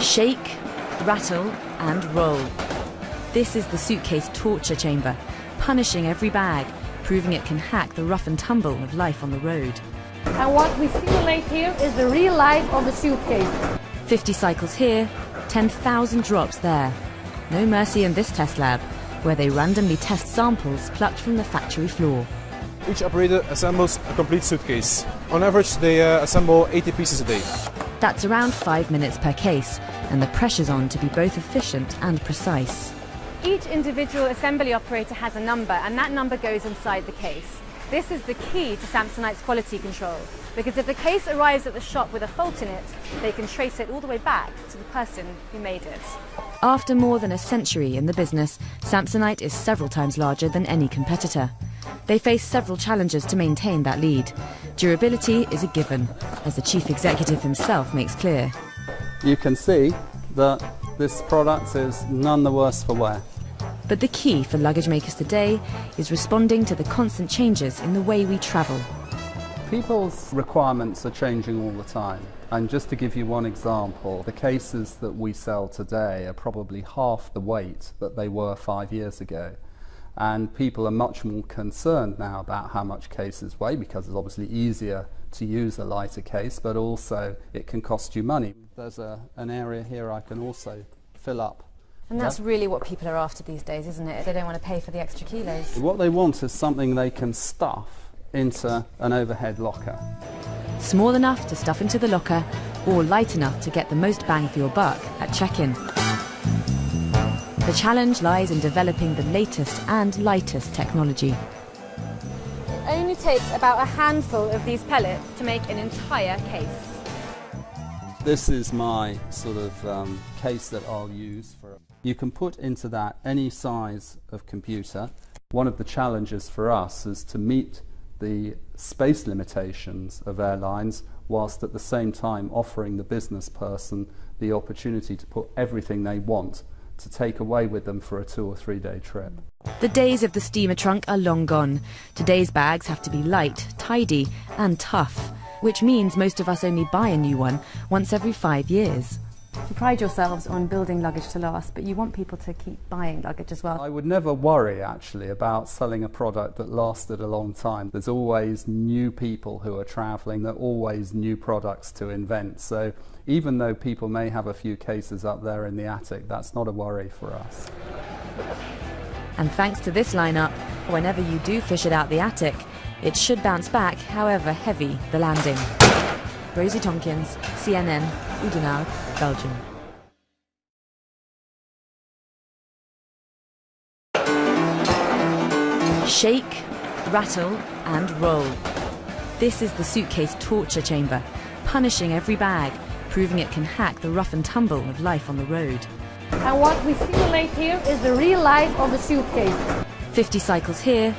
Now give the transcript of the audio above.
Shake, rattle and roll. This is the suitcase torture chamber, punishing every bag, proving it can hack the rough and tumble of life on the road. And what we simulate here is the real life of the suitcase. 50 cycles here, 10,000 drops there. No mercy in this test lab, where they randomly test samples plucked from the factory floor. Each operator assembles a complete suitcase. On average, they assemble 80 pieces a day. That's around 5 minutes per case, and the pressure's on to be both efficient and precise. Each individual assembly operator has a number, and that number goes inside the case. This is the key to Samsonite's quality control, because if the case arrives at the shop with a fault in it, they can trace it all the way back to the person who made it. After more than a century in the business, Samsonite is several times larger than any competitor. They face several challenges to maintain that lead. Durability is a given, as the chief executive himself makes clear. You can see that this product is none the worse for wear. But the key for luggage makers today is responding to the constant changes in the way we travel. People's requirements are changing all the time. And just to give you one example, the cases that we sell today are probably half the weight that they were 5 years ago. And people are much more concerned now about how much cases weigh, because it's obviously easier to use a lighter case, but also it can cost you money. There's an area here I can also fill up. And that's really what people are after these days, isn't it? They don't want to pay for the extra kilos. What they want is something they can stuff into an overhead locker. Small enough to stuff into the locker, or light enough to get the most bang for your buck at check-in. The challenge lies in developing the latest and lightest technology. It only takes about a handful of these pellets to make an entire case. This is my sort of case that I'll use for. You can put into that any size of computer. One of the challenges for us is to meet the space limitations of airlines, whilst at the same time offering the business person the opportunity to put everything they want to take away with them for a 2 or 3 day trip. The days of the steamer trunk are long gone. Today's bags have to be light, tidy and tough, which means most of us only buy a new one once every 5 years. You pride yourselves on building luggage to last, but you want people to keep buying luggage as well. I would never worry actually about selling a product that lasted a long time. There's always new people who are travelling, there are always new products to invent. So even though people may have a few cases up there in the attic, that's not a worry for us. And thanks to this lineup, whenever you do fish it out the attic, it should bounce back however heavy the landing. Rosie Tompkins, CNN, Oudenaarde, Belgium. Shake, rattle and roll. This is the suitcase torture chamber, punishing every bag, proving it can hack the rough and tumble of life on the road. And what we simulate here is the real life of the suitcase. 50 cycles here,